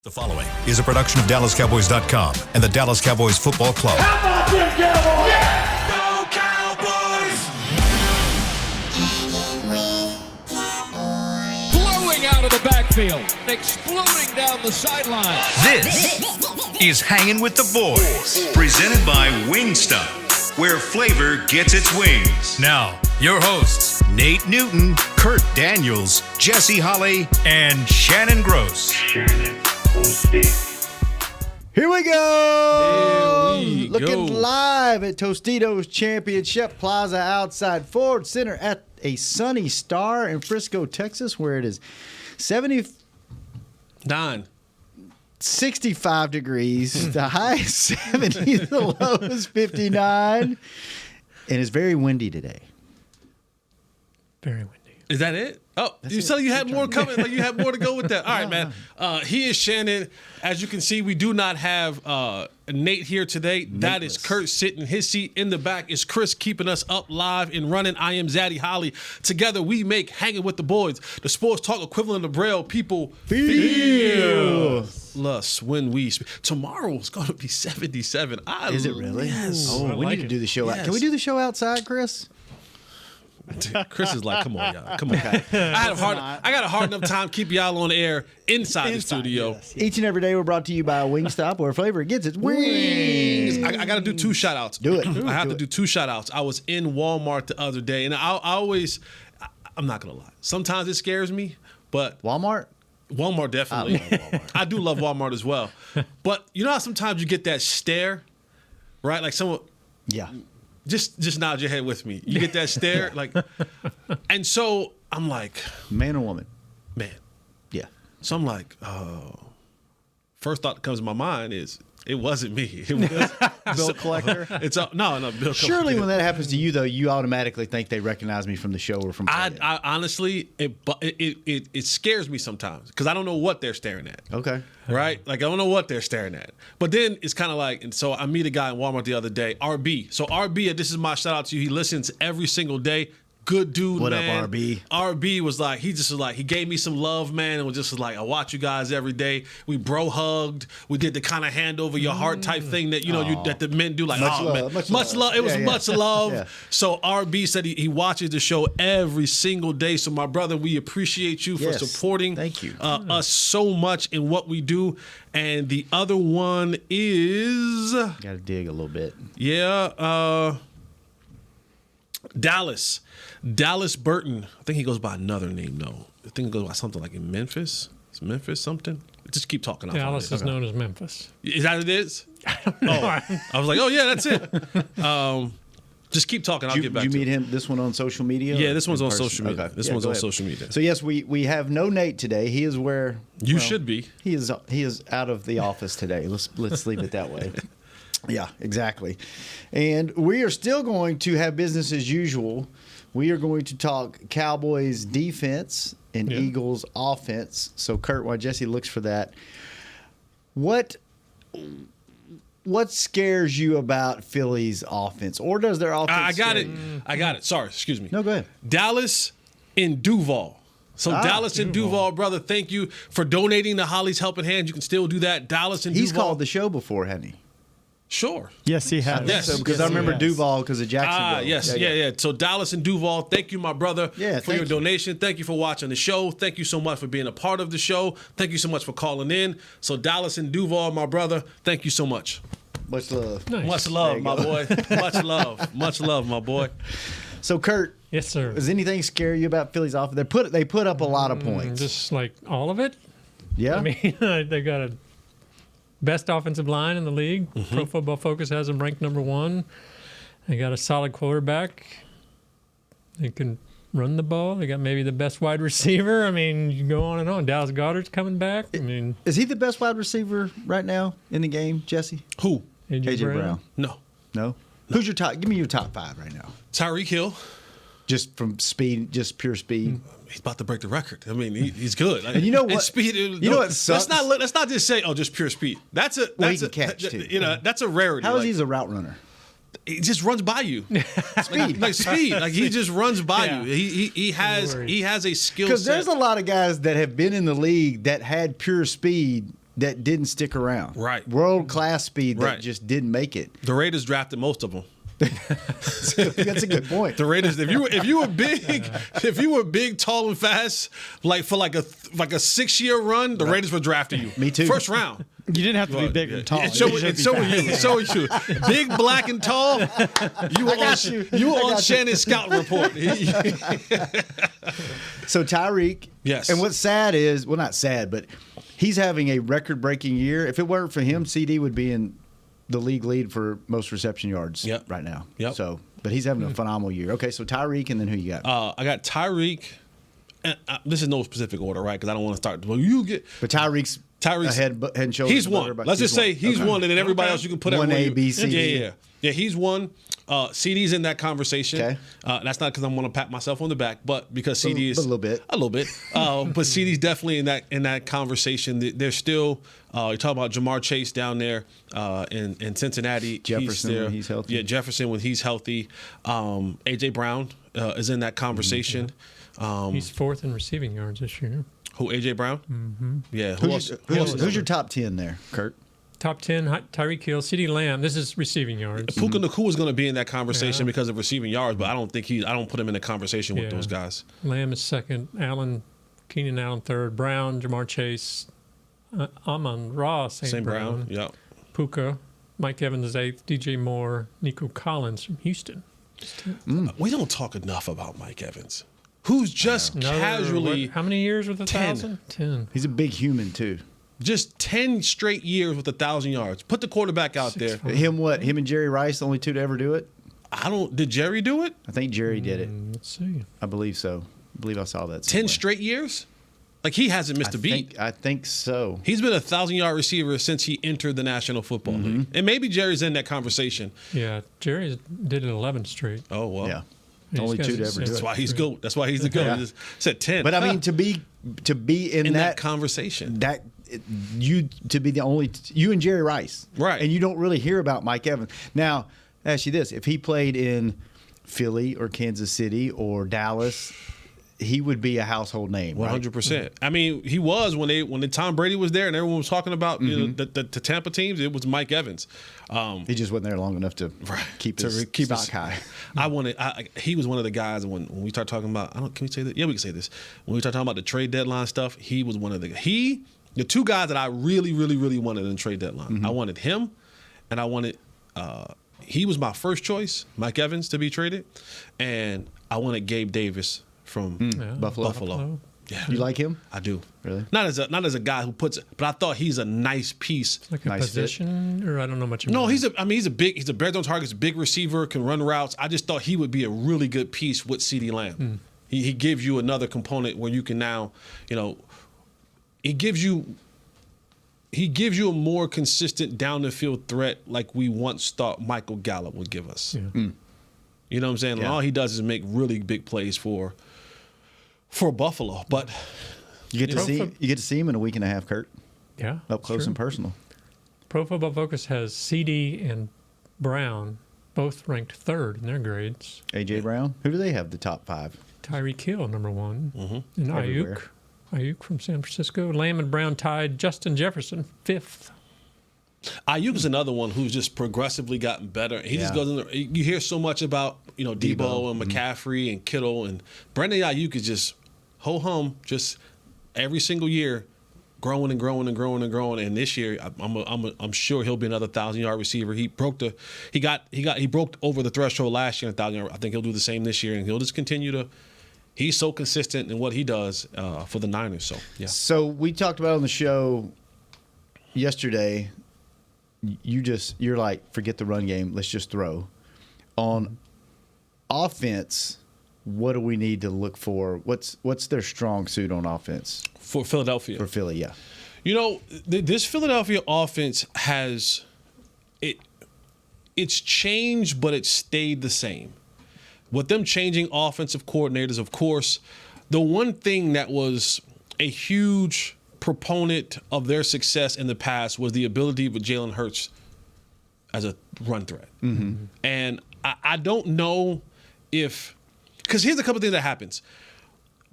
The following is a production of DallasCowboys.com and the Dallas Cowboys Football Club. How about them Cowboys? Yeah! Go Cowboys! Blowing out of the backfield, exploding down the sideline. This is Hangin' with the Boys, presented by Wingstop, where flavor gets its wings. Now, your hosts, Nate Newton, Kurt Daniels, Jesse Holley, and Shannon Gross. Here we go. Here we Looking go. live at Tostitos Championship Plaza outside Ford Center at a sunny Star in Frisco, Texas, where it is 65 degrees. The high is 70, the low is 59. And it's very windy today. Very windy. Is that it? Oh, you it. said you had more coming. Like you had more to go with that. All right, man. He is Shannon. As you can see, we do not have Nate here today. That is Kurt sitting in his seat. In the back is Chris keeping us up live and running. I am Zaddy Holly. Together we make Hanging with the Boys, the sports talk equivalent of Braille. People feel us when we speak. Tomorrow is going to be 77. Is it really? Yes. Oh, we need to do the show out. Yes. Can we do the show outside, Chris? Chris is like, come on, y'all. Come on. I got a hard enough time keeping y'all on the air inside the studio. Yes. Each and every day we're brought to you by Wingstop, where flavor gets its wings. I got to do two shout outs. Do it. I have to do two shout outs. I was in Walmart the other day, and I'm not going to lie. Sometimes it scares me, but Walmart? Walmart definitely. I do love Walmart as well. But you know how sometimes you get that stare, right? Like someone. Yeah. Just nod your head with me. You get that stare, like, and so I'm like, Man or woman? man. Yeah. So I'm like, first thought that comes to my mind is it wasn't me. It was Bill collector? no, Bill. Surely when that happens to you, though, you automatically think they recognize me from the show or from play-in. I honestly, it scares me sometimes because I don't know what they're staring at. Okay. Right? Like, I don't know what they're staring at. But then it's kind of like, and so I meet a guy in Walmart the other day, RB. So RB, this is my shout out to you. He listens every single day. Good dude, What up, man. RB? RB was like, he gave me some love, man, and was just like, I watch you guys every day. We bro hugged. We did the kind of hand over your heart type thing that, that the men do. Like, Much love, man, much love. It was Yeah, yeah. much love. Yeah. So RB said he watches the show every single day. So my brother, we appreciate you for Yes. supporting Thank you. us so much in what we do. And the other one is, Got to dig a little bit. Dallas Burton. I think he goes by another name, though. I think he goes by something like in Memphis. It's Memphis something. Just keep talking. I'll Dallas find is it. known as Memphis. Is that what it is? I don't know. I was like, oh, yeah, that's it. Just keep talking. I'll Did get back you to meet it. him? This one on social media? Yeah, or this one's in on person? social media. Okay. This Yeah, one's go on ahead. social media. So yes, we have no Nate today. He is where You should be. He is out of the office today. Let's leave it that way. Yeah, exactly. And we are still going to have business as usual. We are going to talk Cowboys defense and Yeah. Eagles offense. So Kurt, while Jesse looks for that, what scares you about Philly's offense, or does their offense? I got scare it. you? I got it. Sorry, excuse me. No, go ahead. Dallas and Duval. So Dallas and Duval, brother, thank you for donating to Holly's Helping Hand. You can still do that. Dallas and He's Duval. called the show before, hasn't he? Sure. Yes, he has. Yes. So, because Yes, I remember he has. Duval because of Jacksonville. Yes. Yeah. So Dallas and Duval, thank you, my brother, Yeah, for your thank you. donation. Thank you for watching the show. Thank you so much for being a part of the show. Thank you so much for calling in. So Dallas and Duval, my brother, thank you so much. Much love. Nice. Much love, my boy. Much love. Much love, my boy. So, Kurt, Yes, sir. does anything scare you about Philly's offense? They put up a lot of points. Just like all of it. Yeah. I mean, they got a best offensive line in the league. Pro Football Focus has them ranked number 1. They got a solid quarterback. They can run the ball. They got maybe the best wide receiver. I mean, you go on and on. Dallas Goedert's coming back. I mean, Is he the best wide receiver right now in the game, Jesse? Who? AJ AJ Brown. No. No. Who's your top? Give me your top 5 right now. Tyreek Hill. Just from speed, just pure speed. He's about to break the record. I mean, he's good. And you know what? Speed. You know what sucks? Let's not just say, oh, just pure speed. That's a. Well, he That's can a. catch, too. You know, that's a rarity. How is Like, he as a route runner? He just runs by you. Speed. Like speed. Like he just runs by Yeah. you. He has worries. a skill set. Because there's a lot of guys that have been in the league that had pure speed that didn't stick around. Right. World-class speed that Right. just didn't make it. The Raiders drafted most of them. That's a good point. The Raiders, if you were big, tall, and fast, like for like a 6-year run, the Raiders were drafting you. Me too. First round. You didn't have to be big and tall. And so were you. Big, black, and tall. You were on Shannon's scouting report. So Tyreek. Yes. And what's sad is, well, not sad, but he's having a record-breaking year. If it weren't for him, CD would be in the league lead for most reception yards right now. Yep. So, but he's having a phenomenal year. Okay, so Tyreek, and then who you got? I got Tyreek. And this is no specific order, right? Because I don't want to start. Well, you get But Tyreek's head and shoulders. He's above one. everybody. Let's just say he's one, and then everybody else you can put One everywhere A, B, C, D. Yeah. He's one. CD's in that conversation. Okay. That's not because I'm going to pat myself on the back, but because CD is a little bit. But CD's definitely in that conversation. There's still you're talking about Jamar Chase down there in Cincinnati. Jefferson he's there. when he's healthy. Yeah, Jefferson when he's healthy. AJ Brown is in that conversation. He's fourth in receiving yards this year. Who, AJ Brown? Mm-hmm. Yeah. Who's your top 10 there, Kurt? Top 10, Tyreek Hill, CeeDee Lamb. This is receiving yards. Puka Nacua is going to be in that conversation because of receiving yards, but I don't put him in the conversation with those guys. Lamb is second. Keenan Allen third. Brown, Jamar Chase, Amon-Ra, St. Brown. Yep. Puka, Mike Evans is eighth. DJ Moore, Nico Collins from Houston. We don't talk enough about Mike Evans, who's just casually how many years with 1,000? 10. He's a big human, too. just 10 straight years with 1,000 yards. Put the quarterback out there. Him and Jerry Rice, the only two to ever do it? Did Jerry do it? I think Jerry did it. Let's see. I believe so. I believe I saw that 10 straight years? Like, he hasn't missed a beat. I think so. He's been a 1,000-yard receiver since he entered the National Football League. And maybe Jerry's in that conversation. Yeah, Jerry did it 11 straight. Oh, well. Yeah. These Only guys two to are ever do That's it. why he's GOAT. That's why he's the GOAT. Yeah. He just said 10. But I mean, to be in that conversation. To be the only you and Jerry Rice, right? And you don't really hear about Mike Evans. Now, ask you this: if he played in Philly or Kansas City or Dallas, he would be a household name. 100%. I mean, he was when the Tom Brady was there and everyone was talking about you know the Tampa teams. It was Mike Evans. He just wasn't there long enough to keep his stock high. He was one of the guys when we start talking about. Can we say that? Yeah, we can say this. When we start talking about the trade deadline stuff, he was one of the two guys that I really, really, really wanted in the trade deadline. I wanted him, and I wanted. He was my first choice, Mike Evans, to be traded, and I wanted Gabe Davis from Buffalo. Yeah, you like him? I do. Really? Not as a guy who puts it, but I thought he's a nice piece. Like a position, or I don't know much about. No, he's a red zone target, he's a big receiver, can run routes. I just thought he would be a really good piece with CeeDee Lamb. He gives you another component where you can now, he gives you a more consistent down the field threat like we once thought Michael Gallup would give us. Yeah. You know what I'm saying? Yeah. All he does is make really big plays for Buffalo. But you get to see him in a week and a half, Kurt. Yeah, up close and personal. Pro Football Focus has CD and Brown both ranked third in their grades. AJ Brown. Who do they have the top five? Tyreek Hill, number one, and Everywhere. Ayuk from San Francisco. Lamb and Brown tied. Justin Jefferson, fifth. Ayuk is another one who's just progressively gotten better. He just goes in there. You hear so much about Debo and McCaffrey and Kittle, and Brandon Ayuk is just ho-hum, just every single year growing and growing and growing and growing. And this year, I'm sure he'll be another 1,000-yard receiver. He broke over the threshold last year, 1,000 yards. I think he'll do the same this year, and he'll just continue to. He's so consistent in what he does for the Niners. So yeah. So we talked about on the show yesterday. You're like, forget the run game. Let's just throw. On offense, what do we need to look for? What's their strong suit on offense For Philadelphia. For Philly, yeah. This Philadelphia offense it's changed, but it's stayed the same. With them changing offensive coordinators, of course, the one thing that was a huge proponent of their success in the past was the ability of Jalen Hurts as a run threat. And I don't know because here's a couple things that happens.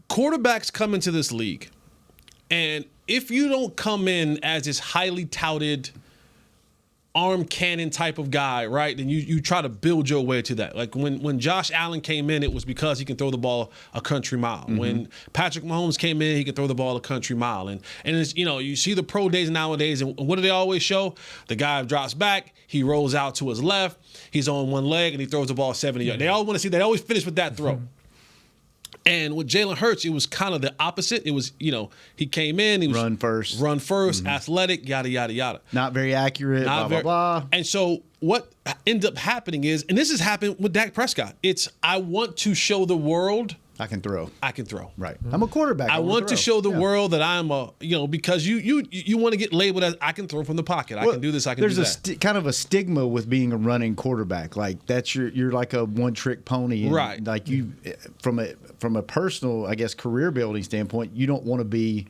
Quarterbacks come into this league, And if you don't come in as this highly touted arm cannon type of guy, right, then you try to build your way to that. Like when Josh Allen came in, it was because he can throw the ball a country mile. When Patrick Mahomes came in, he could throw the ball a country mile. And it's, you see the pro days nowadays, and what do they always show? The guy drops back, he rolls out to his left, he's on one leg, and he throws the ball 70 yards. They all want to see, they always finish with that throw. And with Jalen Hurts, it was kind of the opposite. It was, he came in, he was run first, athletic, yada, yada, yada. Not very accurate, blah, blah. And so what ended up happening is, and this has happened with Dak Prescott, it's I want to show the world I can throw. Right. I'm a quarterback. I want to show the world that I'm because you want to get labeled as I can throw from the pocket. I can do this. I can do that. There's kind of a stigma with being a running quarterback. Like that's you're like a one-trick pony. And right. Like you, from a personal, I guess, career building standpoint, you don't want to be.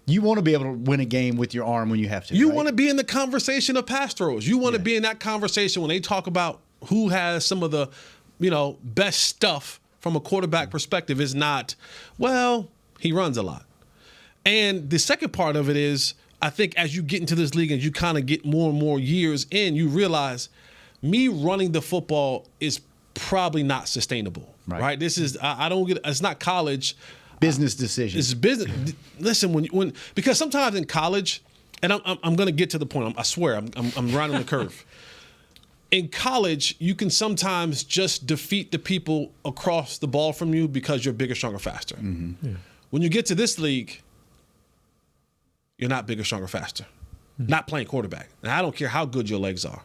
You want to be able to win a game with your arm when you have to. You want to be in the conversation of pass throwers. You want to be in that conversation when they talk about who has some of the, best stuff. From a quarterback perspective, is not, well, he runs a lot. And the second part of it is, I think as you get into this league and you kind of get more and more years in, you realize me running the football is probably not sustainable, right? This is, it's not college. Business decision. It's business. Listen, when because sometimes in college, and I'm going to get to the point, I swear, I'm right on the curve. In college, you can sometimes just defeat the people across the ball from you because you're bigger, stronger, faster. Yeah. When you get to this league, you're not bigger, stronger, faster. Not playing quarterback. And I don't care how good your legs are.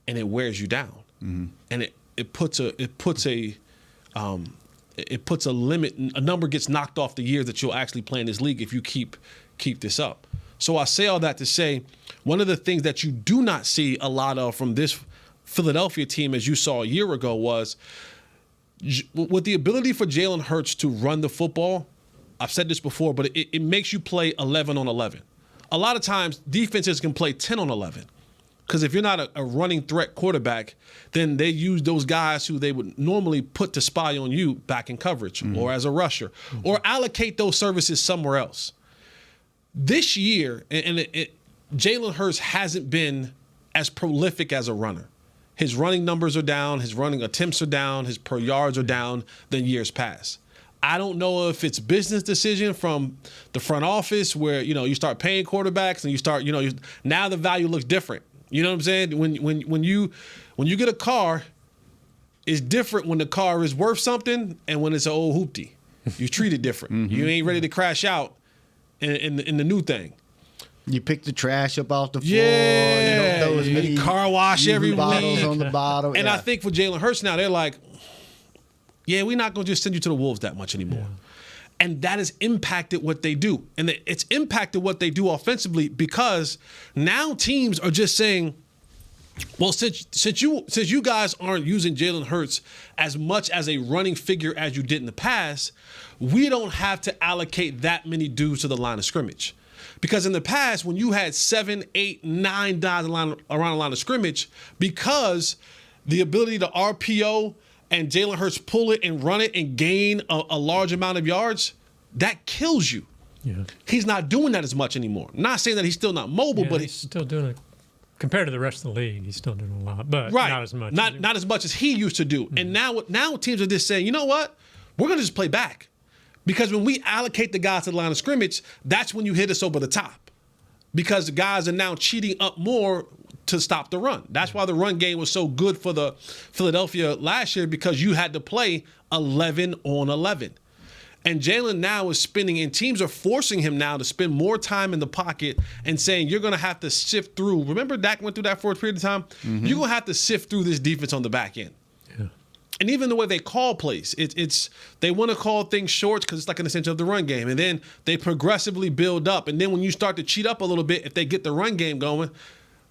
And it wears you down. And it puts a limit. A number gets knocked off the years that you'll actually play in this league if you keep this up. So I say all that to say, one of the things that you do not see a lot of from this Philadelphia team, as you saw a year ago, was with the ability for Jalen Hurts to run the football. I've said this before, but it makes you play 11 on 11. A lot of times, defenses can play 10 on 11. Because if you're not a running threat quarterback, then they use those guys who they would normally put to spy on you back in coverage or as a rusher or allocate those services somewhere else. This year, Jalen Hurts hasn't been as prolific as a runner. His running numbers are down, his running attempts are down, his per yards are down than years past. I don't know if it's business decision from the front office where, you start paying quarterbacks and you start, now the value looks different. You know what I'm saying? When you get a car, it's different when the car is worth something and when it's an old hoopty. You treat it different. You ain't ready to crash out in the new thing. You pick the trash up off the floor. Yeah, you don't throw as many car wash every bottles week on the bottom. And I think for Jalen Hurts now, they're like, yeah, we're not going to just send you to the Wolves that much anymore. Yeah. And that has impacted what they do. And it's impacted what they do offensively because now teams are just saying, well, since you guys aren't using Jalen Hurts as much as a running figure as you did in the past, we don't have to allocate that many dudes to the line of scrimmage. Because in the past, when you had 7, 8, 9 guys around the line of scrimmage, because the ability to RPO and Jalen Hurts pull it and run it and gain a large amount of yards, that kills you. Yeah. He's not doing that as much anymore. Not saying that he's still not mobile, but he's still doing it. Compared to the rest of the league, he's still doing a lot, but not as much. Not as much as he used to do. And now teams are just saying, you know what? We're going to just play back. Because when we allocate the guys to the line of scrimmage, that's when you hit us over the top. Because the guys are now cheating up more to stop the run. That's why the run game was so good for the Philadelphia last year, because you had to play 11 on 11. And Jalen now is spending, and teams are forcing him now to spend more time in the pocket and saying, you're going to have to sift through. Remember Dak went through that for a period of time? You're going to have to sift through this defense on the back end. Yeah. And even the way they call plays, it's they want to call things short because it's like an extension of the run game. And then they progressively build up. And then when you start to cheat up a little bit, if they get the run game going,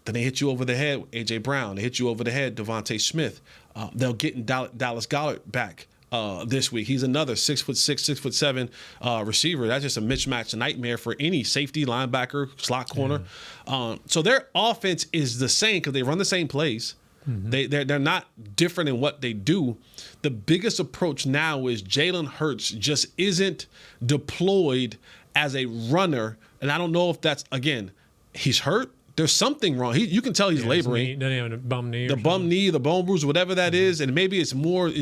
then they hit you over the head with A.J. Brown. They hit you over the head, Devontae Smith. They'll get Dallas Goedert back this week. He's another 6'6", 6'7" receiver. That's just a mismatch nightmare for any safety, linebacker, slot corner. So their offense is the same because they run the same plays. They're not different in what they do. The biggest approach now is Jalen Hurts just isn't deployed as a runner, and I don't know if that's, again, he's hurt. There's something wrong. You can tell he's laboring. Doesn't he have a bum knee? The bum knee, the bone bruise, whatever that is, and maybe it's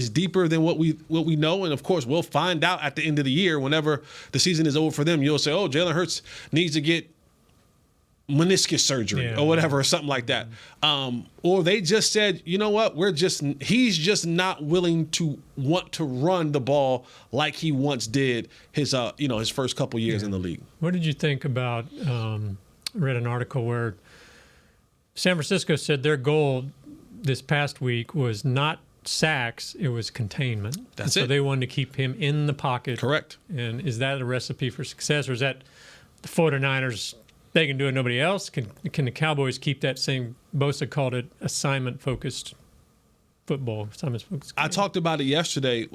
deeper than what we know. And of course, we'll find out at the end of the year, whenever the season is over for them. You'll say, "Oh, Jalen Hurts needs to get meniscus surgery or whatever, or something like that." Or they just said, "You know what? He's just not willing to want to run the ball like he once did his first couple years in the league." What did you think about? Read an article where San Francisco said their goal this past week was not sacks, it was containment. That's it. So it. they wanted to keep him in the pocket. Correct. And is that a recipe for success, or is that the 49ers, they can do it, nobody else? Can the Cowboys keep that same, Bosa called it assignment-focused football, assignment-focused game? I talked about it yesterday.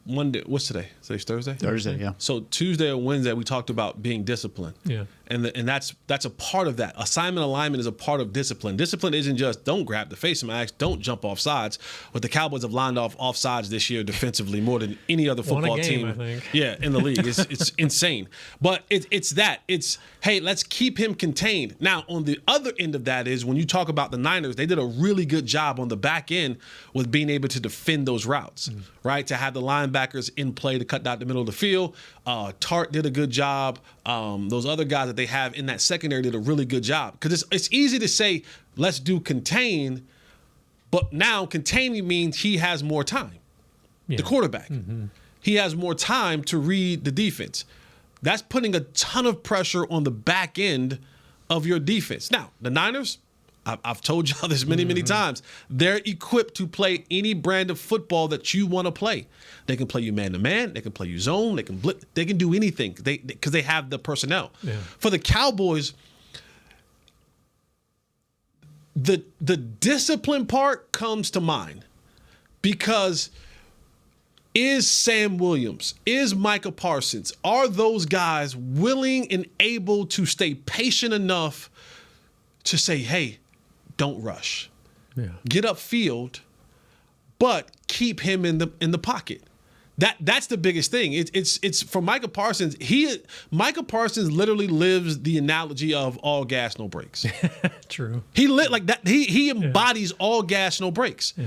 Monday, what's today? Today's Thursday? Thursday, yeah. So Tuesday or Wednesday, we talked about being disciplined. Yeah. And that's a part of that. Assignment alignment is a part of discipline. Discipline isn't just don't grab the face mask, don't jump off sides. But the Cowboys have lined off sides this year defensively more than any other football team. I think. Yeah, in the league. It's insane. But it's that. It's, hey, let's keep him contained. Now, on the other end of that is when you talk about the Niners, they did a really good job on the back end with being able to defend those routes, right? To have the linebackers in play to cut down the middle of the field. Tart did a good job. Those other guys that they have in that secondary did a really good job. Because it's easy to say, let's do contain, but now containing means he has more time. Yeah. The quarterback. Mm-hmm. He has more time to read the defense. That's putting a ton of pressure on the back end of your defense. Now, the Niners, I've told y'all this many times, they're equipped to play any brand of football that you want to play. They can play you man-to-man. They can play you zone. They can blitz. They can do anything because they have the personnel. Yeah. For the Cowboys, the discipline part comes to mind because is Sam Williams, is Micah Parsons, are those guys willing and able to stay patient enough to say, hey, don't rush. Yeah. Get upfield, but keep him in the pocket. That's the biggest thing. It's for Micah Parsons. Micah Parsons literally lives the analogy of all gas, no brakes. True. He lit like that. He embodies all gas, no brakes. Yeah.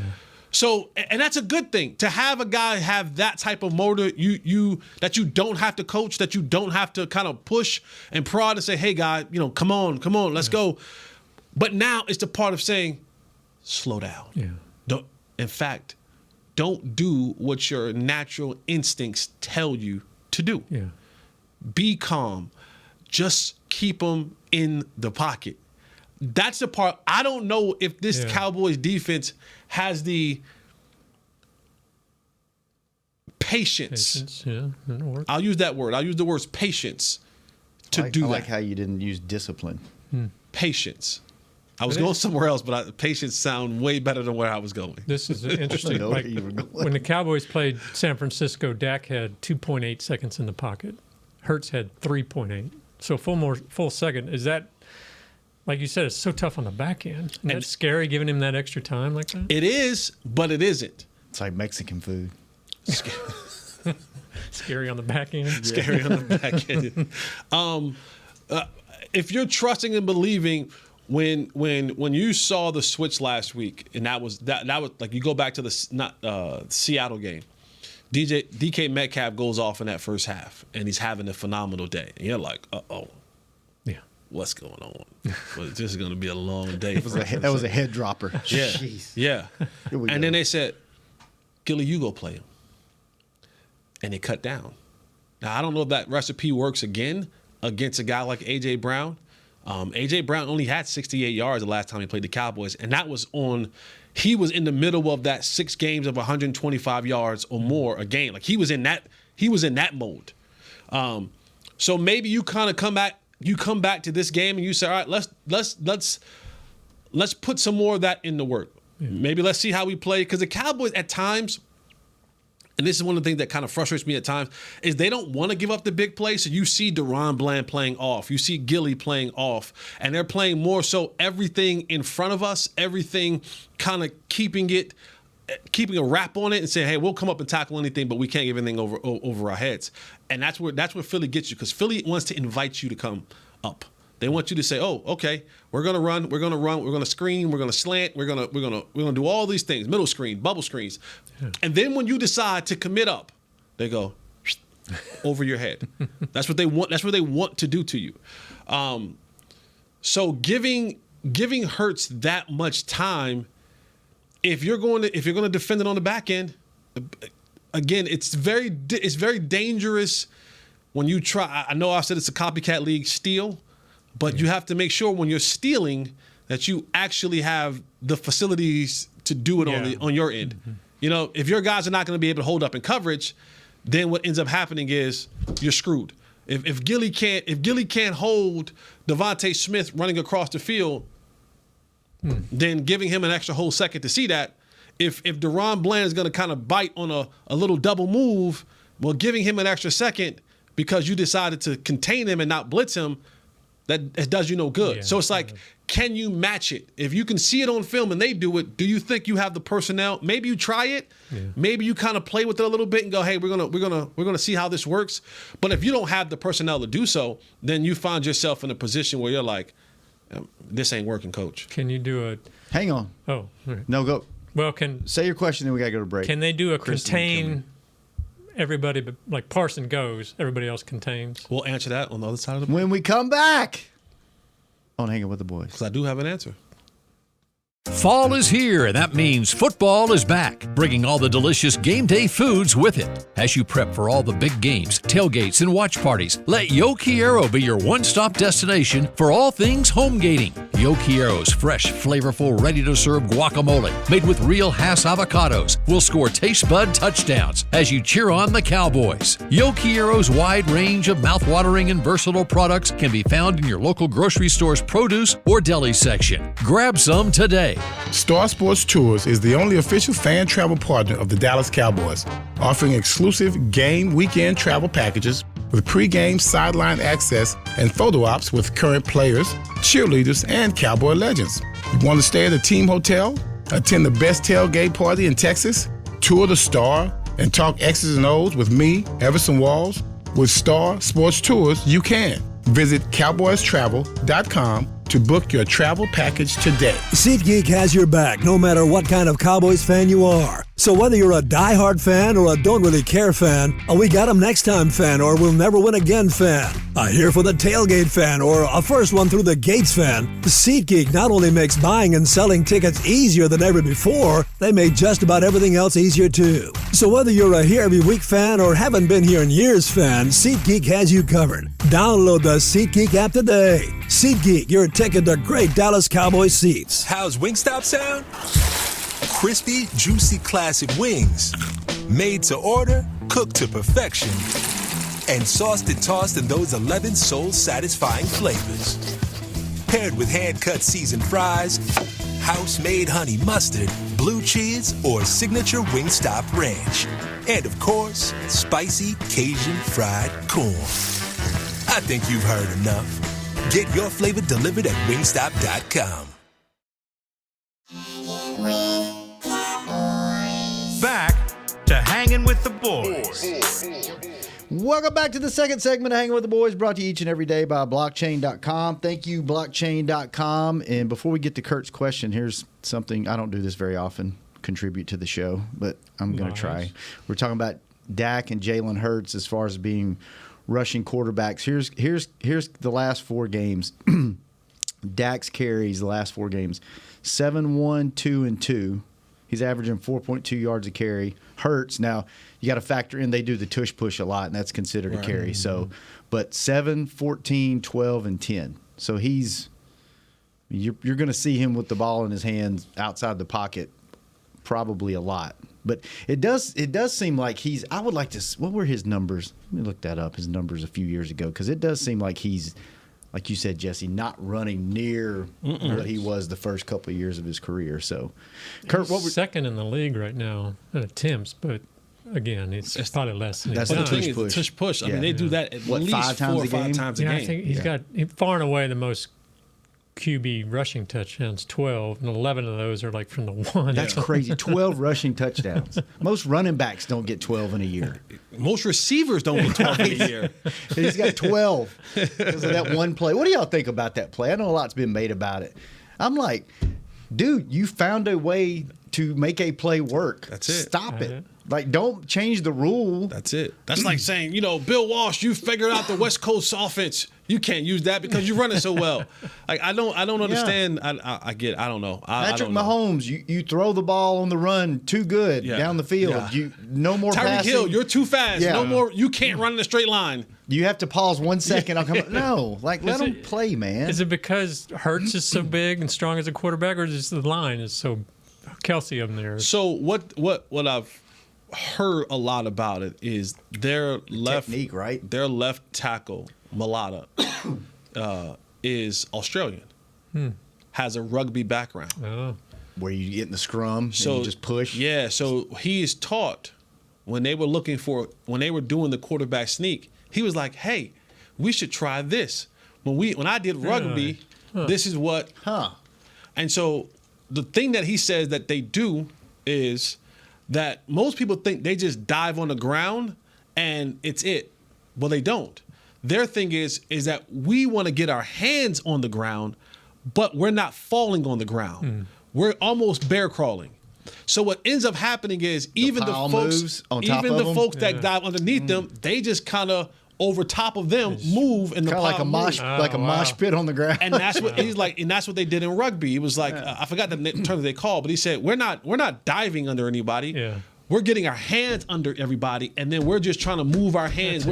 So, and that's a good thing to have a guy have that type of motor. That you don't have to coach, that you don't have to kind of push and prod and say, hey, guy, come on, let's go. But now it's the part of saying, slow down. Yeah. Don't do what your natural instincts tell you to do. Yeah. Be calm. Just keep them in the pocket. That's the part. I don't know if this Cowboys defense has the patience. Yeah, that'll work. I'll use that word. I'll use the words patience to do that. I like how you didn't use discipline. Patience. I was going somewhere else, but patience sound way better than where I was going. This is interesting. Like, when the Cowboys played San Francisco, Dak had 2.8 seconds in the pocket. Hurts had 3.8. So full second. Is that, like you said, it's so tough on the back end? And that's scary, giving him that extra time like that? It is, but it isn't. It's like Mexican food. Scary on the back end. Scary on the back end. If you're trusting and believing, when you saw the switch last week, and that was like, you go back to the Seattle game, DK Metcalf goes off in that first half, and he's having a phenomenal day, and you're like, yeah, what's going on? Well, this is going to be a long day. That was a head dropper. Yeah, jeez. Yeah. And then they said, Gilly, you go play him, and they cut down. Now I don't know if that recipe works again against a guy like A.J. Brown. A.J. Brown only had 68 yards the last time he played the Cowboys, and that was he was in the middle of that 6 games of 125 yards or more a game. Like he was in that mode. So maybe you kind of come back to this game and you say, all right, let's put some more of that in the work. Yeah. Maybe let's see how we play, because the Cowboys at times, and this is one of the things that kind of frustrates me at times, is they don't want to give up the big play. So you see Deron Bland playing off. You see Gilly playing off. And they're playing more so everything in front of us, everything kind of keeping it keeping a wrap on it and saying, hey, we'll come up and tackle anything, but we can't give anything over our heads. And that's where Philly gets you, because Philly wants to invite you to come up. They want you to say, oh, okay, we're gonna run, we're gonna screen, we're gonna slant, we're gonna do all these things, middle screen, bubble screens. Yeah. And then when you decide to commit up, they go over your head. That's what they want. That's what they want to do to you. So giving Hurts that much time, if you're going to defend it on the back end, again, it's very dangerous when you try. I know I said it's a copycat league, steal, but you have to make sure when you're stealing that you actually have the facilities to do it on your end. Mm-hmm. You know, if your guys are not going to be able to hold up in coverage, then what ends up happening is you're screwed. If Gilly can't hold Devontae Smith running across the field, then giving him an extra whole second to see that. If Deron Bland is going to kind of bite on a little double move, well, giving him an extra second because you decided to contain him and not blitz him, that does you no good. Yeah. So it's like, can you match it? If you can see it on film and they do it, do you think you have the personnel? Maybe you try it. Yeah. Maybe you kind of play with it a little bit and go, hey, we're gonna see how this works. But if you don't have the personnel to do so, then you find yourself in a position where you're like, this ain't working, coach. Can you do a? Hang on. Oh, right. No, go. Well, say your question, then we gotta go to break. Can they do a contain? Everybody, but like Parson goes, everybody else contains. We'll answer that on the other side of the break. When we come back on Hanging with the Boys. Because I do have an answer. Fall is here, and that means football is back, bringing all the delicious game day foods with it. As you prep for all the big games, tailgates, and watch parties, let Yo Quiero be your one-stop destination for all things home gating. Yo Quiero's fresh, flavorful, ready-to-serve guacamole, made with real Hass avocados, will score taste bud touchdowns as you cheer on the Cowboys. Yo Quiero's wide range of mouth-watering and versatile products can be found in your local grocery store's produce or deli section. Grab some today. Star Sports Tours is the only official fan travel partner of the Dallas Cowboys, offering exclusive game weekend travel packages with pre-game sideline access and photo ops with current players, cheerleaders, and Cowboy legends. You want to stay at a team hotel, attend the best tailgate party in Texas, tour the Star, and talk X's and O's with me, Everson Walls? With Star Sports Tours, you can. Visit cowboystravel.com to book your travel package today. SeatGeek has your back no matter what kind of Cowboys fan you are. So whether you're a diehard fan or a don't really care fan, a we got 'em next time fan or we'll never win again fan, a here for the tailgate fan or a first one through the gates fan, SeatGeek not only makes buying and selling tickets easier than ever before, they made just about everything else easier too. So whether you're a here every week fan or haven't been here in years fan, SeatGeek has you covered. Download the SeatGeek app today. SeatGeek, your ticket to great Dallas Cowboys seats. How's Wingstop sound? Crispy, juicy, classic wings. Made to order, cooked to perfection. And sauced and tossed in those 11 soul-satisfying flavors. Paired with hand-cut seasoned fries, house-made honey mustard, blue cheese, or signature Wingstop ranch. And of course, spicy Cajun fried corn. I think you've heard enough. Get your flavor delivered at wingstop.com. Back to Hanging with the Boys. Welcome back to the second segment of Hanging with the Boys, brought to you each and every day by blockchain.com. Thank you, blockchain.com. And before we get to Kurt's question, here's something, I don't do this very often, contribute to the show, but I'm going to try. We're talking about Dak and Jalen Hurts as far as being rushing quarterbacks. Here's the last four games. Dak's carries the last four games. 7, 1, 2, and 2. He's averaging 4.2 yards a carry. Hurts, now you got to factor in they do the tush push a lot, and that's considered a carry. Mm-hmm. So, but 7, 14, 12, and 10. So you're going to see him with the ball in his hands outside the pocket probably a lot. But it does seem like he's – I would like to – what were his numbers? Let me look that up, his numbers a few years ago, because it does seem like he's, like you said, Jesse, not running near what he was the first couple of years of his career. So, Kurt, what we're second in the league right now in attempts, but again, it's probably less than that's he's the done. tush push. I mean, they do that at least 4 or 5 times a game. I think he's got far and away the most QB rushing touchdowns, 12, and 11 of those are like from the one. That's crazy. 12 rushing touchdowns. Most running backs don't get 12 in a year. Most receivers don't get 12 in a year. He's got 12 because of that one play. What do y'all think about that play? I know a lot's been made about it. I'm like, dude, you found a way to make a play work. That's it. Stop it. Like, don't change the rule. That's it. That's like saying, Bill Walsh, you figured out the West Coast offense. You can't use that because you run it so well. Like, I don't understand. Yeah. I get. I don't know. Patrick Mahomes, you throw the ball on the run too good down the field. Yeah. You no more Tyreek passing. Hill, you're too fast. Yeah. No more. You can't run in a straight line. You have to pause 1 second. I'll come up. No, like let them play, man. Is it because Hurts is so big and strong as a quarterback, or is the line is so Kelsey up there? So what I've heard a lot about it is their left technique, right? Their left tackle Malata is Australian, has a rugby background. Oh. Where you get in the scrum and you just push. Yeah, so he is taught when they were doing the quarterback sneak, he was like, hey, we should try this. When I did rugby, this is what. And so the thing that he says that they do is that most people think they just dive on the ground and it's it. Well, they don't. Their thing is that we want to get our hands on the ground, but we're not falling on the ground. We're almost bear crawling. So what ends up happening is even the folks that dive underneath them, they just kind of over top of them move in the kind of like a mosh pit on the ground. And that's what he's like, and that's what they did in rugby. It was like I forgot the term they called, but he said we're not diving under anybody. Yeah. We're getting our hands under everybody, and then we're just trying to move our hands.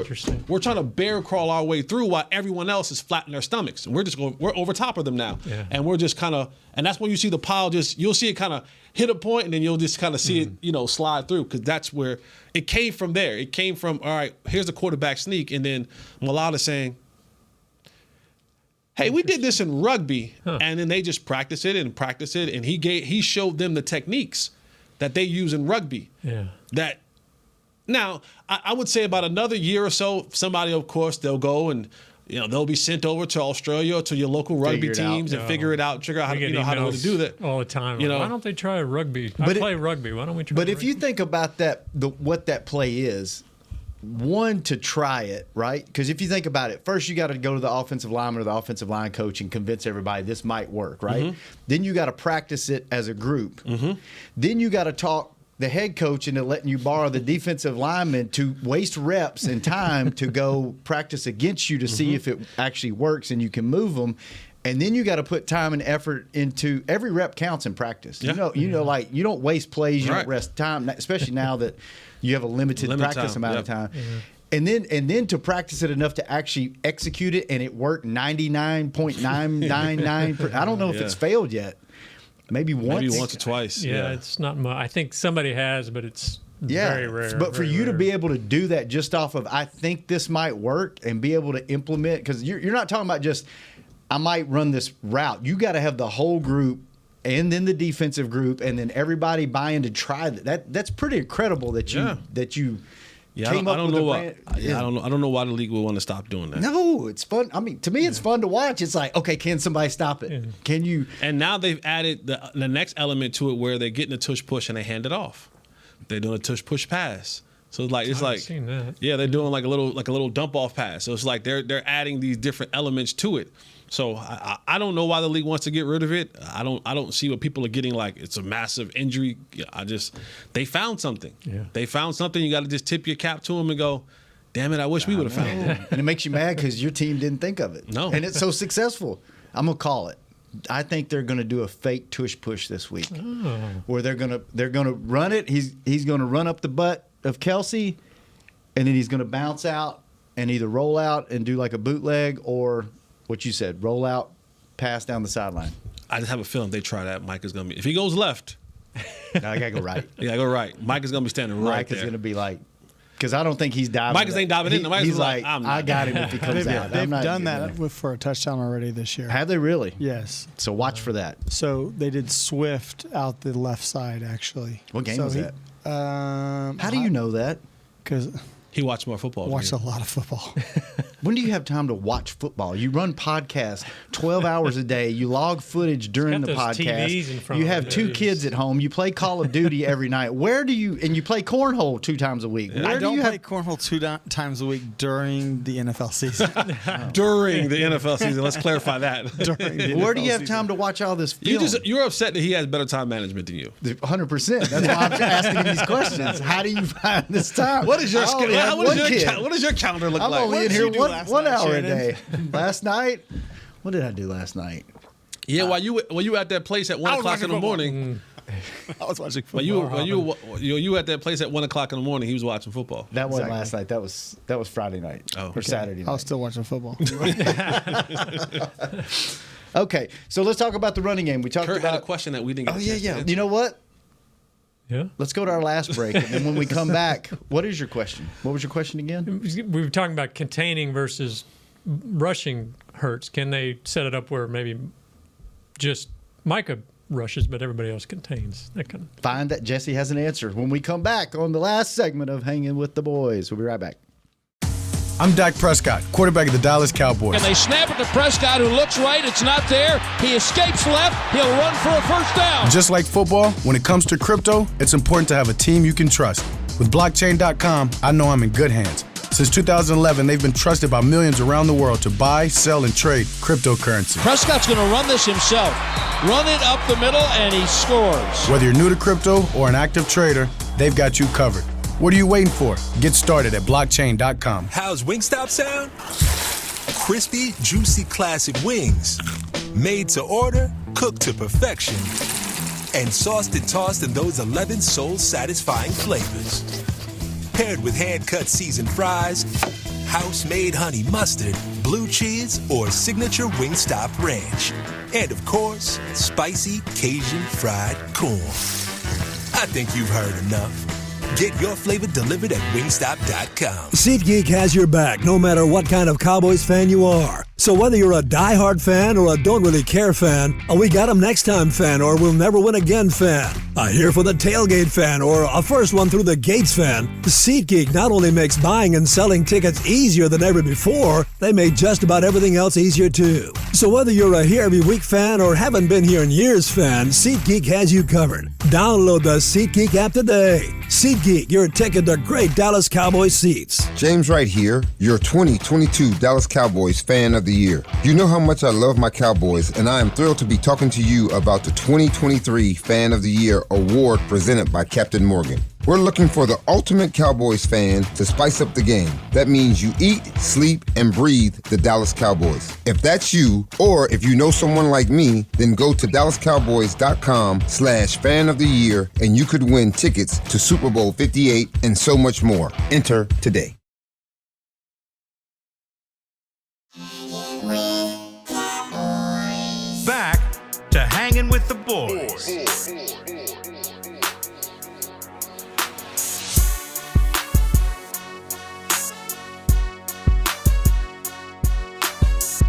We're trying to bear crawl our way through while everyone else is flat in their stomachs, and we're over top of them now, and we're just kind of, and that's when you see the pile you'll see it kind of hit a point, and then you'll just kind of see it, slide through, because that's where it came from. There, it came from. All right, here's the quarterback sneak, and then Malata saying, hey, we did this in rugby, and then they just practice it, and he showed them the techniques that they use in rugby. Yeah. That now I would say about another year or so, somebody, of course, they'll go and they'll be sent over to Australia or to your local rugby teams and figure out how to do that all the time. Why don't they try rugby? I play rugby. Why don't we try? But rugby? if you think about that, what that play is. One, to try it, right? Because if you think about it, first you got to go to the offensive lineman or the offensive line coach and convince everybody this might work, right? Mm-hmm. Then you got to practice it as a group. Mm-hmm. Then you got to talk the head coach into letting you borrow the defensive lineman to waste reps and time to go practice against you to see if it actually works and you can move them. And then you got to put time and effort into every rep counts in practice. Yeah. Like you don't waste plays, you don't rest time, especially now that you have a limited practice amount of time. Mm-hmm. And then to practice it enough to actually execute it and it worked 99.999%. I don't know if it's failed yet. Maybe once or twice. Yeah, it's not much. I think somebody has, but it's very rare. But for you to be able to do that just off of, I think this might work, and be able to implement, because you're not talking about just, I might run this route. You got to have the whole group and then the defensive group and then everybody buying to try that. That's pretty incredible that you came up with I don't know why the league would want to stop doing that. No, it's fun. I mean, to me, it's fun to watch. It's like, okay, can somebody stop it? Yeah. Can you? And now they've added the next element to it where they're getting a tush push and they hand it off. They're doing a tush push pass. So it's like seen that. Yeah, they're doing like a little dump off pass. So it's like they're adding these different elements to it. So I don't know why the league wants to get rid of it. I don't see what people are getting like it's a massive injury. They found something. Yeah. They found something. You got to just tip your cap to them and go, damn it, I wish we would have found it. And it makes you mad because your team didn't think of it. No. And it's so successful. I'm gonna call it. I think they're gonna do a fake tush push this week, where they're gonna run it. He's gonna run up the butt of Kelsey, and then he's gonna bounce out and either roll out and do like a bootleg or what you said, roll out, pass down the sideline. I just have a feeling if they try that, Mike is going to be – if he goes left. No, I got to go right. Yeah, go right. Mike is going to be standing right there. Mike is going to be like – because I don't think he's diving. Mike ain't diving in. He's like, I got him if he comes out. They've done that for a touchdown already this year. Have they really? Yes. So watch for that. So they did Swift out the left side, actually. What game was that? How do you know that? Because he watched more football. Watched a lot of football. When do you have time to watch football? You run podcasts 12 hours a day. You log footage during the got those TVs in podcast. front You of have him. two kids at home. You play Call of Duty every night. Where do you – and you play cornhole 2 times a week. Where I do don't you play have cornhole 2 times a week during the NFL season. During the NFL season. Let's clarify that. Where do you have time to watch all this film? You're upset that he has better time management than you. 100%. That's why I'm asking him these questions. How do you find this time? What is your I only have one kid. what does your calendar look I'm like? only What in did here you do one last night, hour a Shannon? day. Last night, what did I do last night? Yeah, while you at that place at 1 o'clock in the morning. I was watching football. You at that place at 1 o'clock in the morning. He was watching football. That wasn't last night. That was Friday night or Saturday night. I was still watching football. Okay, so let's talk about the running game. We talked Kurt about had a question that we didn't get. Oh a yeah, chance to yeah. answer. You know what? Yeah. Let's go to our last break, and then when we come back, what is your question? What was your question again? We were talking about containing versus rushing Hurts. Can they set it up where maybe just Micah rushes, but everybody else contains? That kind of. Find that Jesse has an answer when we come back on the last segment of Hanging with the Boys. We'll be right back. I'm Dak Prescott, quarterback of the Dallas Cowboys. And they snap it to Prescott, who looks right. It's not there. He escapes left. He'll run for a first down. Just like football, when it comes to crypto, it's important to have a team you can trust. With blockchain.com, I know I'm in good hands. Since 2011, they've been trusted by millions around the world to buy, sell, and trade cryptocurrency. Prescott's going to run this himself. Run it up the middle, and he scores. Whether you're new to crypto or an active trader, they've got you covered. What are you waiting for? Get started at blockchain.com. How's Wingstop sound? Crispy, juicy, classic wings. Made to order, cooked to perfection. And sauced and tossed in those 11 soul-satisfying flavors. Paired with hand-cut seasoned fries, house-made honey mustard, blue cheese, or signature Wingstop ranch. And of course, spicy Cajun fried corn. I think you've heard enough. Get your flavor delivered at wingstop.com. SeatGeek has your back no matter what kind of Cowboys fan you are. So whether you're a diehard fan or a don't really care fan, a we got 'em next time fan or we'll never win again fan, a here for the tailgate fan or a first one through the gates fan, SeatGeek not only makes buying and selling tickets easier than ever before, they made just about everything else easier too. So whether you're a here every week fan or haven't been here in years fan, SeatGeek has you covered. Download the SeatGeek app today. SeatGeek, your ticket to great Dallas Cowboys seats. James Wright here, your 2022 Dallas Cowboys Fan of the Year. You know how much I love my Cowboys, and I am thrilled to be talking to you about the 2023 Fan of the Year award presented by Captain Morgan. We're looking for the ultimate Cowboys fan to spice up the game. That means you eat, sleep, and breathe the Dallas Cowboys. If that's you, or if you know someone like me, then go to DallasCowboys.com/fan of the year, and you could win tickets to Super Bowl 58 and so much more. Enter today. Back to Hanging with the Boys.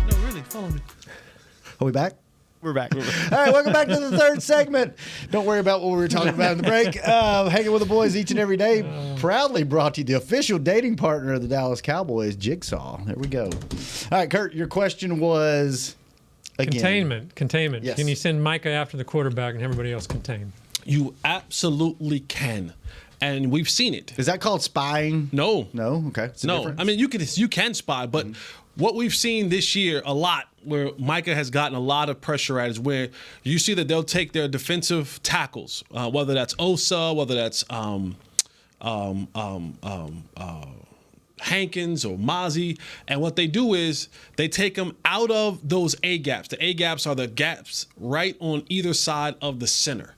No, really, follow me. Are we back? We're back. All right, welcome back to the third segment. Don't worry about what we were talking about in the break. Hanging with the Boys each and every day. Proudly brought to you the official dating partner of the Dallas Cowboys, Jigsaw. There we go. All right, Kurt, your question was again. Containment. Yes. Can you send Micah after the quarterback and everybody else contain? You absolutely can, and we've seen it. Is that called spying? No, Okay. It's a no. difference? I mean, you can spy, but what we've seen this year a lot, where Micah has gotten a lot of pressure at, is where you see that they'll take their defensive tackles, whether that's Osa, whether that's Hankins or Mozzie, and what they do is they take them out of those A gaps. The A gaps are the gaps right on either side of the center.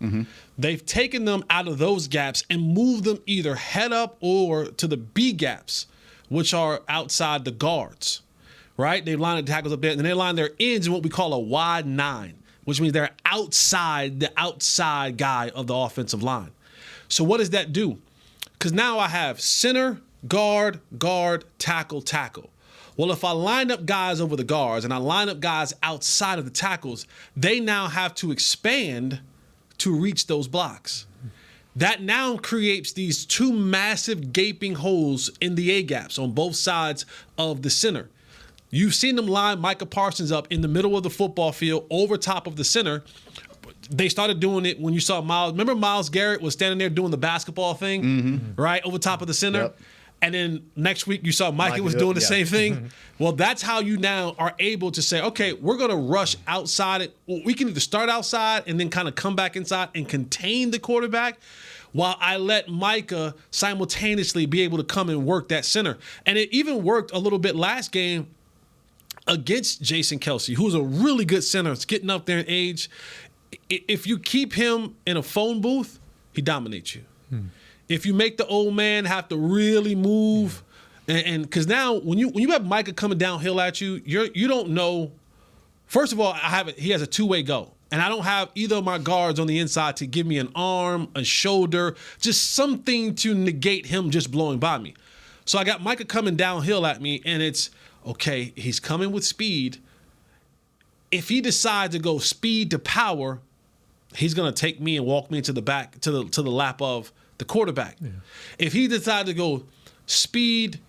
They've taken them out of those gaps and moved them either head up or to the B gaps, which are outside the guards, right? They line the tackles up there, and then they line their ends in what we call a wide 9, which means they're outside the outside guy of the offensive line. So what does that do? Because now I have center, guard, tackle. Well, if I line up guys over the guards and I line up guys outside of the tackles, they now have to expand to reach those blocks. That now creates these two massive gaping holes in the A gaps on both sides of the center. You've seen them line Micah Parsons up in the middle of the football field over top of the center. They started doing it when you saw Myles. Remember Myles Garrett was standing there doing the basketball thing, right, over top of the center? Yep. And then next week you saw Micah was doing the same thing. Well, that's how you now are able to say, okay, we're going to rush outside. We can either start outside and then kind of come back inside and contain the quarterback, while I let Micah simultaneously be able to come and work that center. And it even worked a little bit last game against Jason Kelce, who's a really good center. It's getting up there in age. If you keep him in a phone booth, he dominates you. If you make the old man have to really move, and because now when you have Micah coming downhill at you, you don't know. First of all, he has a two-way go, and I don't have either of my guards on the inside to give me an arm, a shoulder, just something to negate him just blowing by me. So I got Micah coming downhill at me, and it's okay. He's coming with speed. If he decides to go speed to power, he's gonna take me and walk me to the back to the lap of the quarterback. Yeah. If he decides to go speed,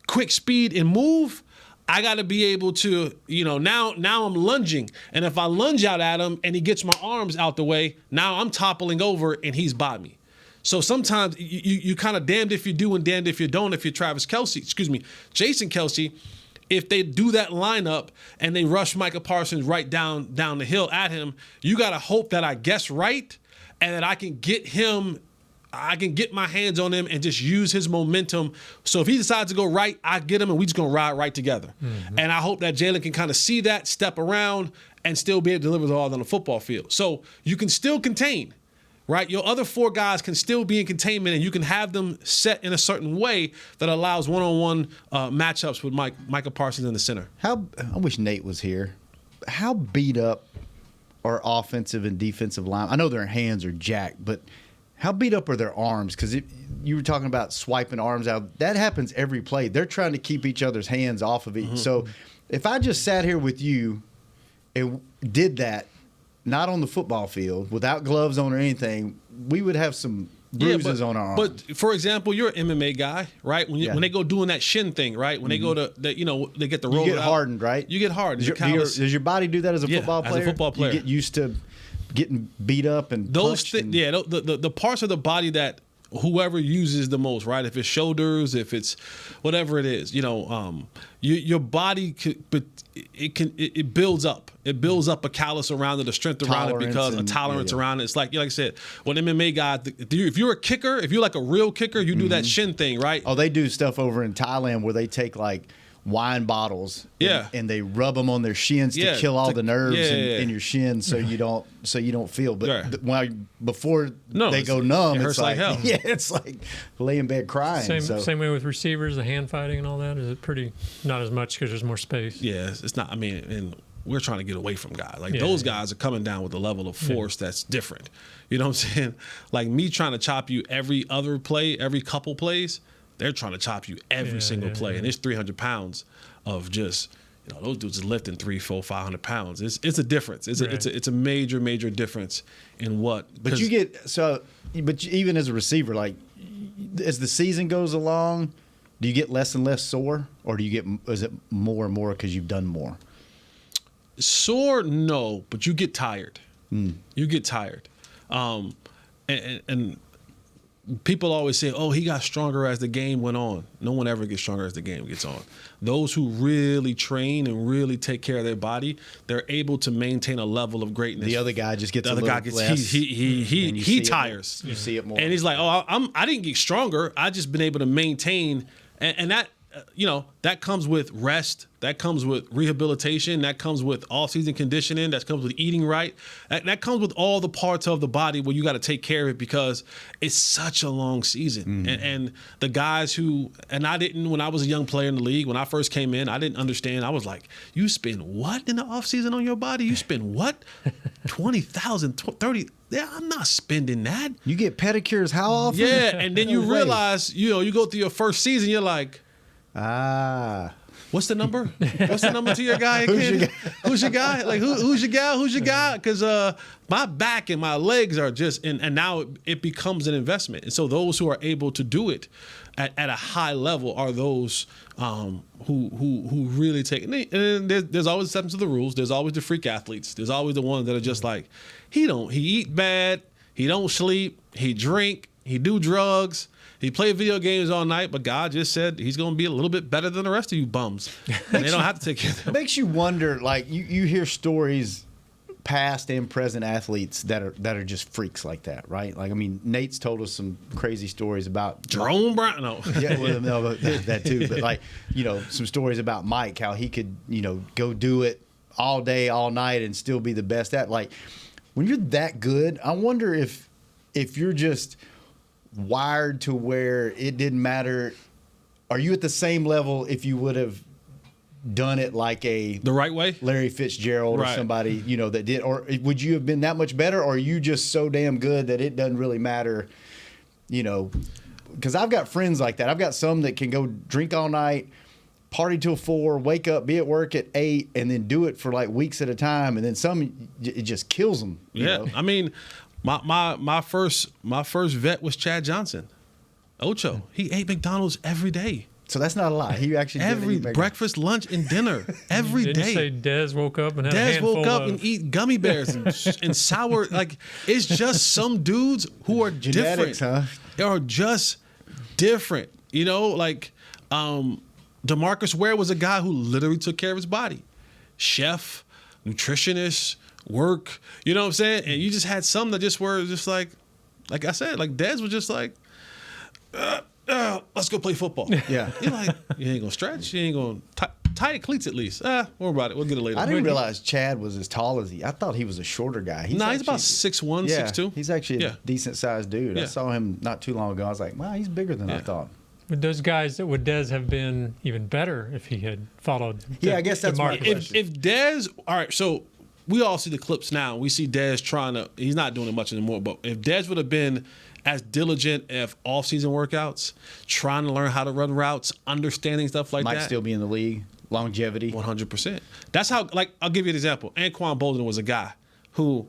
quick speed and move, I got to be able to, now I'm lunging. And if I lunge out at him and he gets my arms out the way, now I'm toppling over and he's by me. So sometimes you kind of damned if you do and damned if you don't. If you're Jason Kelce, if they do that lineup and they rush Micah Parsons right down the hill at him, you got to hope that I guess right and that I can get my hands on him and just use his momentum. So if he decides to go right, I get him and we just going to ride right together. And I hope that Jalen can kind of see that, step around, and still be able to deliver the ball on the football field. So you can still contain, right? Your other four guys can still be in containment and you can have them set in a certain way that allows one-on-one matchups with Micah Parsons in the center. I wish Nate was here. How beat up are offensive and defensive line? I know their hands are jacked, but how beat up are their arms? Because you were talking about swiping arms out. That happens every play. They're trying to keep each other's hands off of each. So if I just sat here with you and did that, not on the football field, without gloves on or anything, we would have some bruises on our arms. But for example, you're an MMA guy, right? When they go doing that shin thing, right? When they go to, they get the roll. You get hardened, right? You get hardened. Does your body do that as a football player? As a football player, you get used to getting beat up and those the parts of the body that whoever uses the most, right? If it's shoulders, if it's whatever it is, your body it builds up. It builds up a callus around it, a strength around it, because a tolerance around it. It's like I said, when MMA guys, if you're a kicker, if you're like a real kicker, you do that shin thing, right? Oh, they do stuff over in Thailand where they take like wine bottles, and they rub them on their shins to kill all the nerves in your shins, so you don't feel. But before they go numb, it hurts like hell. Yeah, it's like lay in bed crying. Same way with receivers, the hand fighting and all that. Is it pretty not as much because there's more space? Yeah, it's not. I mean, and we're trying to get away from guys like those guys are coming down with a level of force that's different. You know what I'm saying? Like me trying to chop you every other play, every couple plays. They're trying to chop you every single play, and it's 300 pounds of just, those dudes are lifting 300, 400, 500 pounds. It's a difference. It's a major difference in what. But you get but even as a receiver, like as the season goes along, do you get less and less sore, or is it more and more because you've done more? Sore, no, but you get tired. You get tired, and people always say, oh, he got stronger as the game went on. No one ever gets stronger as the game gets on. Those who really train and really take care of their body, they're able to maintain a level of greatness. The other guy just gets less. He tires. You see it more. And he's like, oh, I didn't get stronger. I just been able to maintain. And that, that comes with rest. That comes with rehabilitation. That comes with off-season conditioning. That comes with eating right. That comes with all the parts of the body where you got to take care of it because it's such a long season. And the guys who, and I didn't, when I was a young player in the league, when I first came in, I didn't understand. I was like, you spend what in the off-season on your body? You spend what? 20,000, 30. Yeah, I'm not spending that. You get pedicures how often? Yeah, and then you realize, you go through your first season, you're like, What's the number? What's the number to your guy again? Who's your guy? Like who's your gal? Who's your guy? Because my back and my legs are just and now it becomes an investment. And so those who are able to do it at a high level are those who really take. And there's always exceptions to the rules. There's always the freak athletes. There's always the ones that are just like he eat bad. He don't sleep. He drink. He do drugs. He play video games all night, but God just said he's going to be a little bit better than the rest of you bums. And they don't have to take care of them. It makes you wonder, like, you hear stories, past and present athletes that are just freaks like that, right? Like, I mean, Nate's told us some crazy stories about Jerome Brown. No. Yeah, well, no, that too. But, like, some stories about Mike, how he could, go do it all day, all night and still be the best at. Like, when you're that good, I wonder if you're just wired to where it didn't matter. Are you at the same level if you would have done it like the right way, Larry Fitzgerald or somebody that did, or would you have been that much better, or are you just so damn good that it doesn't really matter? Because I've got friends like that. I've got some that can go drink all night, party till 4, wake up, be at work at 8, and then do it for like weeks at a time, and then some it just kills them. I mean. My first vet was Chad Johnson, Ocho. He ate McDonald's every day. So that's not a lie. He actually every breakfast, lunch, and dinner every day. Didn't you say Dez woke up and had a handful and eat gummy bears and sour. Like, it's just some dudes who are genetics, different. They are just different. Like DeMarcus Ware was a guy who literally took care of his body, chef, nutritionist. Work, you know what I'm saying? And you just had some that just were just like I said, like Dez was just like, let's go play football. Yeah. You're like, you ain't gonna stretch, you ain't gonna tie cleats at least. Don't worry about it, we'll get it later. I didn't realize Chad was as tall as I thought he was a shorter guy. He's about 6'1", 6'2". He's actually a decent sized dude. Yeah. I saw him not too long ago. I was like, wow, he's bigger than I thought. Would those guys would Dez have been even better if he had followed? I guess that's my question. If Dez, all right, so we all see the clips now. We see Dez he's not doing it much anymore, but if Dez would have been as diligent of off-season workouts, trying to learn how to run routes, understanding stuff like that. Might still be in the league. Longevity. 100%. That's how, like, I'll give you an example. Anquan Bolden was a guy who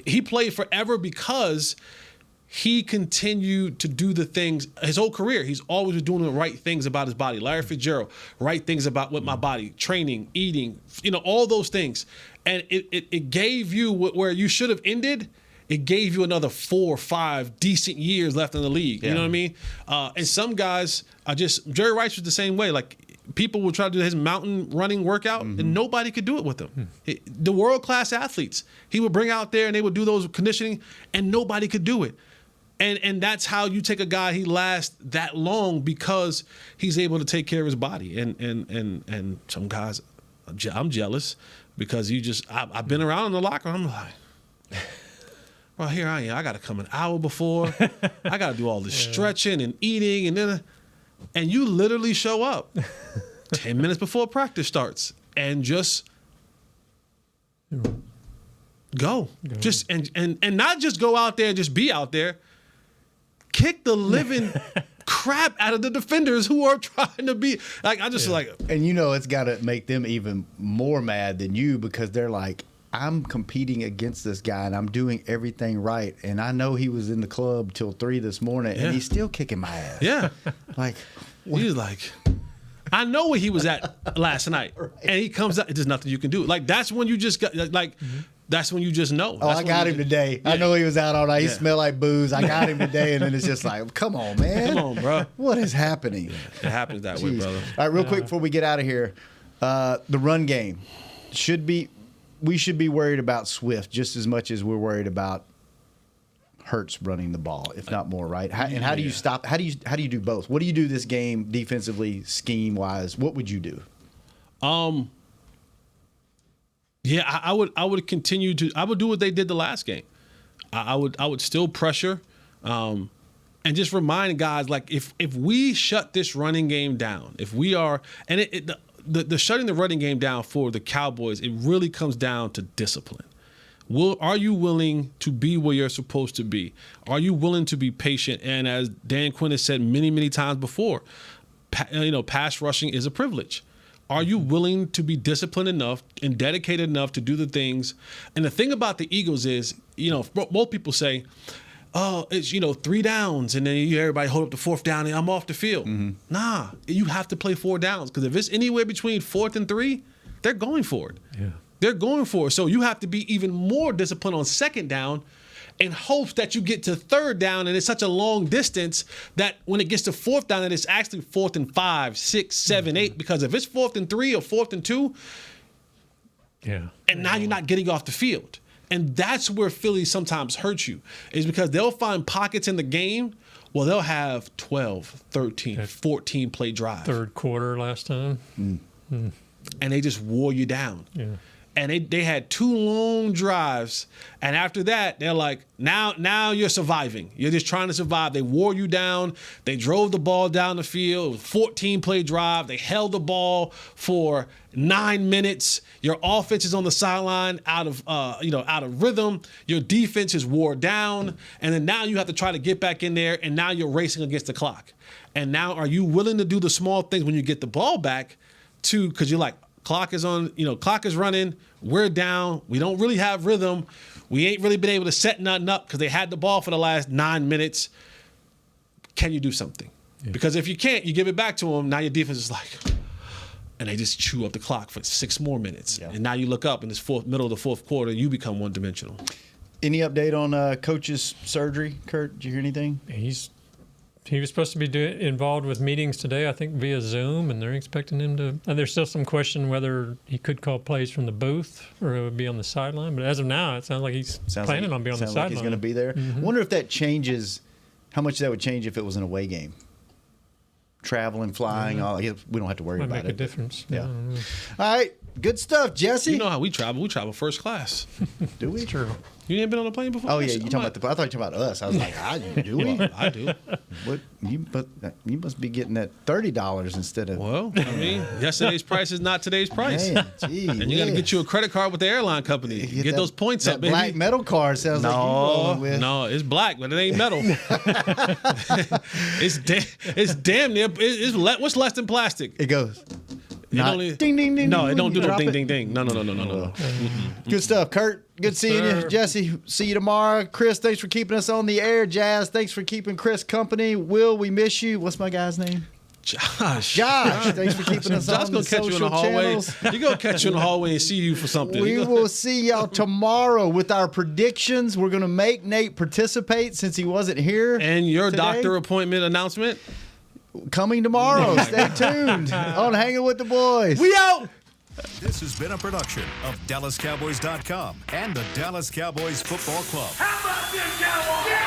he played forever because he continued to do the things his whole career. He's always doing the right things about his body. Larry Fitzgerald, right things about with my body, training, eating, all those things. And it gave you where you should have ended. It gave you another 4 or 5 decent years left in the league. You know what I mean? And some guys are just, Jerry Rice was the same way. Like, people would try to do his mountain running workout, and nobody could do it with him. The world-class athletes, he would bring out there and they would do those conditioning, and nobody could do it. And that's how you take a guy, he lasts that long because he's able to take care of his body. And some guys, I'm jealous because I've been around in the locker room. I'm like, well, here I am. I got to come an hour before. I got to do all this stretching and eating. And you literally show up 10 minutes before practice starts and just go. Just and not just go out there and just be out there. Kick the living crap out of the defenders who are trying to be like. I just like, and it's got to make them even more mad than you because they're like, I'm competing against this guy and I'm doing everything right, and I know he was in the club till 3 this morning and he's still kicking my ass. Yeah, like he's like, I know where he was at last night, and he comes out. There's nothing you can do. Like, that's when you just got like. That's when you just know. Oh, I got him today. Yeah. I know he was out all night. He smelled like booze. I got him today. And then it's just like, come on, man. Come on, bro. What is happening? It happens that way, brother. All right, real quick before we get out of here. The run game. We should be worried about Swift just as much as we're worried about Hurts running the ball, if not more, right? How do you stop? How do you do both? What do you do this game defensively, scheme-wise? What would you do? Yeah, I would continue to. I would do what they did the last game. I would still pressure, and just remind guys, like, if we shut this running game down, if we are, and the shutting the running game down for the Cowboys, it really comes down to discipline. Are you willing to be where you're supposed to be? Are you willing to be patient? And as Dan Quinn has said many, many times before, pass rushing is a privilege. Are you willing to be disciplined enough and dedicated enough to do the things? And the thing about the Eagles is, most people say, oh, it's, 3 downs, and then everybody hold up the 4th down, and I'm off the field. Nah, you have to play 4 downs, because if it's anywhere between 4th and 3, they're going for it. Yeah. They're going for it. So you have to be even more disciplined on 2nd down in hopes that you get to 3rd down, and it's such a long distance that when it gets to 4th down, that it's actually 4th and 5, 6, 7, 8, because if it's 4th and 3 or 4th and 2, and now you're not getting off the field. And that's where Philly sometimes hurts you, is because they'll find pockets in the game. Well, they'll have 12, 13, 14 play drive. 3rd quarter last time. And they just wore you down. Yeah. And they had 2 long drives, and after that, they're like, now you're surviving. You're just trying to survive. They wore you down. They drove the ball down the field. It was 14-play drive. They held the ball for 9 minutes. Your offense is on the sideline, out of rhythm. Your defense is wore down, and then now you have to try to get back in there, and now you're racing against the clock. And now, are you willing to do the small things when you get the ball back, because you're like, clock is running, we're down, we don't really have rhythm, we ain't really been able to set nothing up because they had the ball for the last 9 minutes. Can you do something? Yeah. Because if you can't, you give it back to them, now your defense is like, and they just chew up the clock for 6 more minutes. Yeah. And now you look up in this middle of the 4th quarter, you become one-dimensional. Any update on Coach's surgery, Kurt? Did you hear anything? He was supposed to be involved with meetings today, I think, via Zoom, and they're expecting him to. And there's still some question whether he could call plays from the booth or it would be on the sideline. But as of now, it sounds like he's planning on being on the sideline. Sounds like he's going to be there. I wonder if that changes, how much that would change if it was an away game. Traveling, flying, we don't have to worry about it. Might make a difference. Yeah. All right, good stuff, Jesse. You know how we travel. We travel first class. Do we? True. You ain't been on a plane before? Oh, yeah, you talking about I thought you were talking about us. I was like, do we? I do. What, you must be getting that $30 instead of. Well, I mean, yesterday's price is not today's price. Man, gee, and you got to get you a credit card with the airline company. Get those points up, baby. Black metal card sounds like you rolling with. No, it's black, but it ain't metal. It's damn near. What's less than plastic? It goes. Ding, ding, ding. No, it don't do no ding, ding, ding. No. Good stuff, Kurt. Good seeing you. Jesse, see you tomorrow. Chris, thanks for keeping us on the air. Jazz, thanks for keeping Chris company. Will, we miss you. What's my guy's name? Josh, thanks for keeping us on the social channels. You're going to catch you in the hallway and see you for something. We will see y'all tomorrow with our predictions. We're going to make Nate participate since he wasn't here. And your doctor appointment announcement? Coming tomorrow. Stay tuned on Hanging with the Boys. We out. This has been a production of DallasCowboys.com and the Dallas Cowboys Football Club. How about this, Cowboys? Yeah!